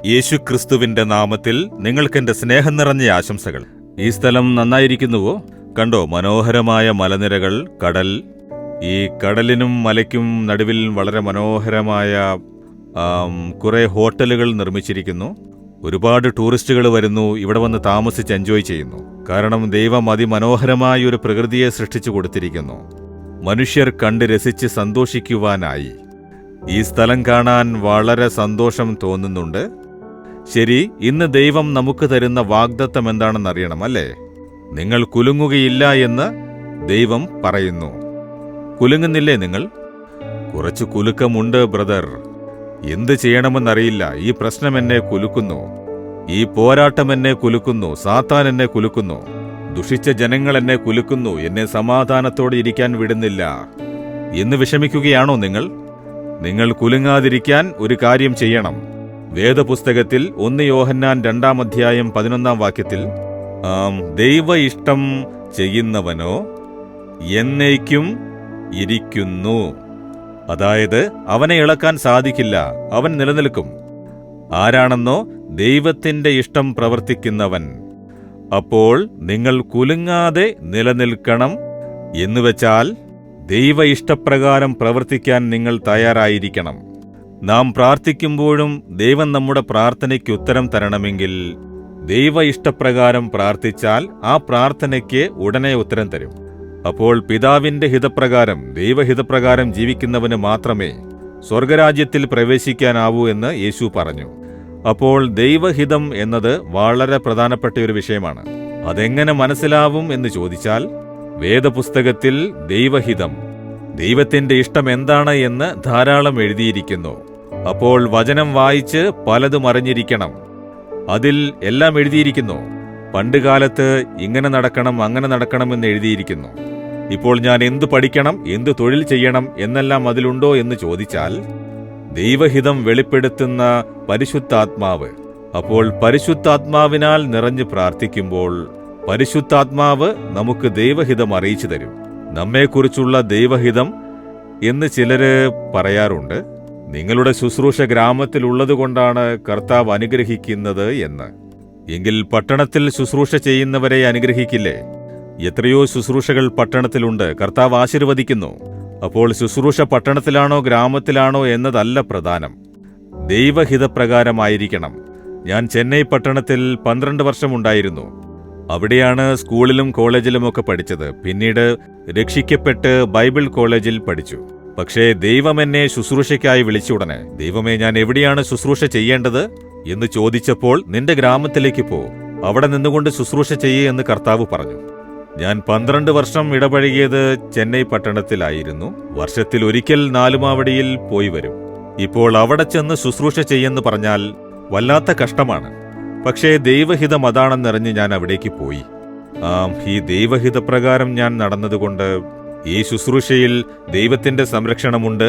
യേശുക്രിസ്തുവിന്റെ നാമത്തിൽ നിങ്ങൾക്കെന്റെ സ്നേഹം നിറഞ്ഞ ആശംസകൾ. ഈ സ്ഥലം നന്നായിരിക്കുന്നുവോ? കണ്ടോ, മനോഹരമായ മലനിരകൾ, കടൽ. ഈ കടലിനും മലയ്ക്കും നടുവിൽ വളരെ മനോഹരമായ കുറെ ഹോട്ടലുകൾ നിർമ്മിച്ചിരിക്കുന്നു. ഒരുപാട് ടൂറിസ്റ്റുകൾ വരുന്നു, ഇവിടെ വന്ന് താമസിച്ച് എൻജോയ് ചെയ്യുന്നു. കാരണം ദൈവം അതിമനോഹരമായ ഒരു പ്രകൃതിയെ സൃഷ്ടിച്ചു കൊടുത്തിരിക്കുന്നു, മനുഷ്യർ കണ്ട് രസിച്ച് സന്തോഷിക്കുവാനായി. ഈ സ്ഥലം കാണാൻ വളരെ സന്തോഷം തോന്നുന്നുണ്ട്. ശരി, ഇന്ന് ദൈവം നമുക്ക് തരുന്ന വാഗ്ദത്തം എന്താണെന്നറിയണം അല്ലേ? നിങ്ങൾ കുലുങ്ങുകയില്ല എന്ന് ദൈവം പറയുന്നു. കുലുങ്ങുന്നില്ലേ നിങ്ങൾ? കുറച്ച് കുലുക്കമുണ്ട് ബ്രദർ. എന്ത് ചെയ്യണമെന്നറിയില്ല. ഈ പ്രശ്നം എന്നെ കുലുക്കുന്നു, ഈ പോരാട്ടം എന്നെ കുലുക്കുന്നു, സാത്താൻ എന്നെ കുലുക്കുന്നു, ദുഷിച്ച ജനങ്ങൾ എന്നെ കുലുക്കുന്നു, എന്നെ സമാധാനത്തോടെ ഇരിക്കാൻ വിടുന്നില്ല എന്ന് വിഷമിക്കുകയാണോ നിങ്ങൾ? നിങ്ങൾ കുലുങ്ങാതിരിക്കാൻ ഒരു കാര്യം ചെയ്യണം. വേദപുസ്തകത്തിൽ 1 യോഹന്നാൻ 2-ാം അധ്യായം 11-ാം വാക്യത്തിൽ ദൈവ ഇഷ്ടം ചെയ്യുന്നവനോ എന്നേക്കും ഇരിക്കുന്നു. അതായത് അവനെ ഇളക്കാൻ സാധിക്കില്ല, അവൻ നിലനിൽക്കും. ആരാണെന്നോ? ദൈവത്തിന്റെ ഇഷ്ടം പ്രവർത്തിക്കുന്നവൻ. അപ്പോൾ നിങ്ങൾ കുലുങ്ങാതെ നിലനിൽക്കണം. എന്നുവെച്ചാൽ ദൈവ ഇഷ്ടപ്രകാരം പ്രവർത്തിക്കാൻ നിങ്ങൾ തയ്യാറായിരിക്കണം. നാം പ്രാർത്ഥിക്കുമ്പോഴും ദൈവം നമ്മുടെ പ്രാർത്ഥനയ്ക്ക് ഉത്തരം തരണമെങ്കിൽ ദൈവ ഇഷ്ടപ്രകാരം പ്രാർത്ഥിച്ചാൽ ആ പ്രാർത്ഥനയ്ക്ക് ഉടനെ ഉത്തരം തരും. അപ്പോൾ പിതാവിന്റെ ഹിതപ്രകാരം, ദൈവഹിതപ്രകാരം ജീവിക്കുന്നവന് മാത്രമേ സ്വർഗരാജ്യത്തിൽ പ്രവേശിക്കാനാവൂ എന്ന് യേശു പറഞ്ഞു. അപ്പോൾ ദൈവഹിതം എന്നത് വളരെ പ്രധാനപ്പെട്ട ഒരു വിഷയമാണ്. അതെങ്ങനെ മനസ്സിലാവും എന്ന് ചോദിച്ചാൽ, വേദപുസ്തകത്തിൽ ദൈവഹിതം, ദൈവത്തിന്റെ ഇഷ്ടം എന്താണ് എന്ന് ധാരാളം എഴുതിയിരിക്കുന്നു. അപ്പോൾ വചനം വായിച്ച് പലതും അറിഞ്ഞിരിക്കണം. അതിൽ എല്ലാം എഴുതിയിരിക്കുന്നു. പണ്ടുകാലത്ത് ഇങ്ങനെ നടക്കണം, അങ്ങനെ നടക്കണം എന്ന് എഴുതിയിരിക്കുന്നു. ഇപ്പോൾ ഞാൻ എന്തു പഠിക്കണം, എന്തു തൊഴിൽ ചെയ്യണം എന്നെല്ലാം അതിലുണ്ടോ എന്ന് ചോദിച്ചാൽ, ദൈവഹിതം വെളിപ്പെടുത്തുന്ന പരിശുദ്ധാത്മാവ്. അപ്പോൾ പരിശുദ്ധാത്മാവിനാൽ നിറഞ്ഞു പ്രാർത്ഥിക്കുമ്പോൾ പരിശുദ്ധാത്മാവ് നമുക്ക് ദൈവഹിതം അറിയിച്ചു തരും. നമ്മെക്കുറിച്ചുള്ള ദൈവഹിതം എന്ന് ചിലര് പറയാറുണ്ട്. നിങ്ങളുടെ ശുശ്രൂഷ ഗ്രാമത്തിലുള്ളതുകൊണ്ടാണ് കർത്താവ് അനുഗ്രഹിക്കുന്നത് എന്ന്. എങ്കിൽ പട്ടണത്തിൽ ശുശ്രൂഷ ചെയ്യുന്നവരെ അനുഗ്രഹിക്കില്ലേ? എത്രയോ ശുശ്രൂഷകൾ പട്ടണത്തിലുണ്ട്, കർത്താവ് ആശീർവദിക്കുന്നു. അപ്പോൾ ശുശ്രൂഷ പട്ടണത്തിലാണോ ഗ്രാമത്തിലാണോ എന്നതല്ല പ്രധാനം, ദൈവഹിതപ്രകാരമായിരിക്കണം. ഞാൻ ചെന്നൈ പട്ടണത്തിൽ 12 വർഷമുണ്ടായിരുന്നു. അവിടെയാണ് സ്കൂളിലും കോളേജിലുമൊക്കെ പഠിച്ചത്. പിന്നീട് രക്ഷിക്കപ്പെട്ട് ബൈബിൾ കോളേജിൽ പഠിച്ചു. പക്ഷേ ദൈവം എന്നെ ശുശ്രൂഷയ്ക്കായി വിളിച്ച ഉടനെ, ദൈവമേ, ഞാൻ എവിടെയാണ് ശുശ്രൂഷ ചെയ്യേണ്ടത് എന്ന് ചോദിച്ചപ്പോൾ, നിന്റെ ഗ്രാമത്തിലേക്ക് പോ, അവിടെ നിന്നുകൊണ്ട് ശുശ്രൂഷ ചെയ്യേ എന്ന് കർത്താവ് പറഞ്ഞു. ഞാൻ 12 വർഷം ഇടപഴകിയത് ചെന്നൈ പട്ടണത്തിലായിരുന്നു. വർഷത്തിൽ ഒരിക്കൽ നാലുമാവടിയിൽ പോയി വരും. ഇപ്പോൾ അവിടെ ചെന്ന് ശുശ്രൂഷ ചെയ്യുമെന്ന് പറഞ്ഞാൽ വല്ലാത്ത കഷ്ടമാണ്. പക്ഷേ ദൈവഹിതം അതാണെന്നറിഞ്ഞ് ഞാൻ അവിടേക്ക് പോയി. ഈ ദൈവഹിതപ്രകാരം ഞാൻ നടന്നതുകൊണ്ട് ഈ ശുശ്രൂഷയിൽ ദൈവത്തിന്റെ സംരക്ഷണമുണ്ട്,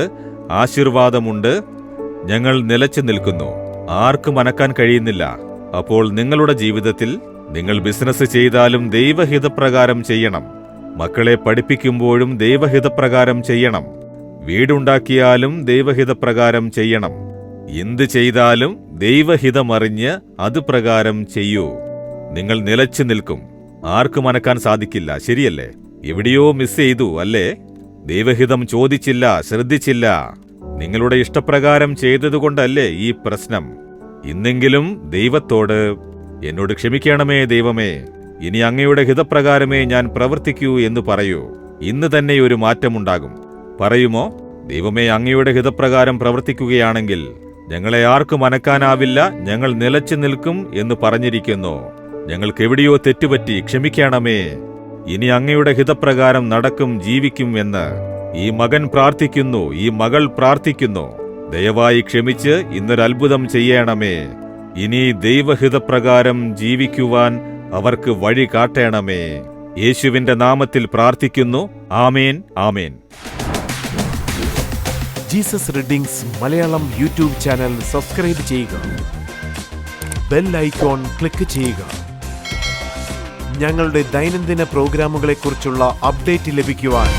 ആശീർവാദമുണ്ട്. ഞങ്ങൾ നിലച്ചു നിൽക്കുന്നു, ആർക്കും അനക്കാൻ കഴിയുന്നില്ല. അപ്പോൾ നിങ്ങളുടെ ജീവിതത്തിൽ നിങ്ങൾ ബിസിനസ് ചെയ്താലും ദൈവഹിതപ്രകാരം ചെയ്യണം. മക്കളെ പഠിപ്പിക്കുമ്പോഴും ദൈവഹിതപ്രകാരം ചെയ്യണം. വീടുണ്ടാക്കിയാലും ദൈവഹിതപ്രകാരം ചെയ്യണം. എന്ത് ചെയ്താലും ദൈവഹിതമറിഞ്ഞ് അതുപ്രകാരം ചെയ്യൂ. നിങ്ങൾ നിലച്ചു നിൽക്കും, ആർക്കും അനക്കാൻ സാധിക്കില്ല. ശരിയല്ലേ? എവിടെയോ മിസ് ചെയ്തു അല്ലേ? ദൈവഹിതം ചോദിച്ചില്ല, ശ്രദ്ധിച്ചില്ല. നിങ്ങളുടെ ഇഷ്ടപ്രകാരം ചെയ്തതുകൊണ്ടല്ലേ ഈ പ്രശ്നം. ഇന്നെങ്കിലും ദൈവത്തോട്, എന്നോട് ക്ഷമിക്കണമേ ദൈവമേ, ഇനി അങ്ങയുടെ ഹിതപ്രകാരമേ ഞാൻ പ്രവർത്തിക്കൂ എന്ന് പറയൂ. ഇന്ന് തന്നെ ഒരു മാറ്റമുണ്ടാകും. പറയുമോ? ദൈവമേ, അങ്ങയുടെ ഹിതപ്രകാരം പ്രവർത്തിക്കുകയാണെങ്കിൽ ഞങ്ങളെ ആർക്കും അനക്കാനാവില്ല, ഞങ്ങൾ നിലച്ചു നിൽക്കും എന്ന് പറഞ്ഞിരിക്കുന്നു. ഞങ്ങൾക്ക് എവിടെയോ തെറ്റുപറ്റി, ക്ഷമിക്കണമേ. ഇനി അങ്ങയുടെ ഹിതപ്രകാരം നടക്കും, ജീവിക്കും എന്ന് ഈ മകൻ പ്രാർത്ഥിക്കുന്നു, ഈ മകൾ പ്രാർത്ഥിക്കുന്നു. ദയവായി ക്ഷമിച്ച് ഇന്നൊരത്ഭുതം ചെയ്യണമേ. ഇനി ദൈവഹിതപ്രകാരം ജീവിക്കുവാൻ അവർക്ക് വഴി കാട്ടണമേ. യേശുവിന്റെ നാമത്തിൽ പ്രാർത്ഥിക്കുന്നു. ആമേൻ, ആമേൻ. Jesus readings Malayalam YouTube channel subscribe ചെയ്യുക. ബെൽ ഐക്കോൺ ക്ലിക്ക് ചെയ്യുക. ഞങ്ങളുടെ ദൈനംദിന പ്രോഗ്രാമുകളെക്കുറിച്ചുള്ള അപ്ഡേറ്റ് ലഭിക്കുവാൻ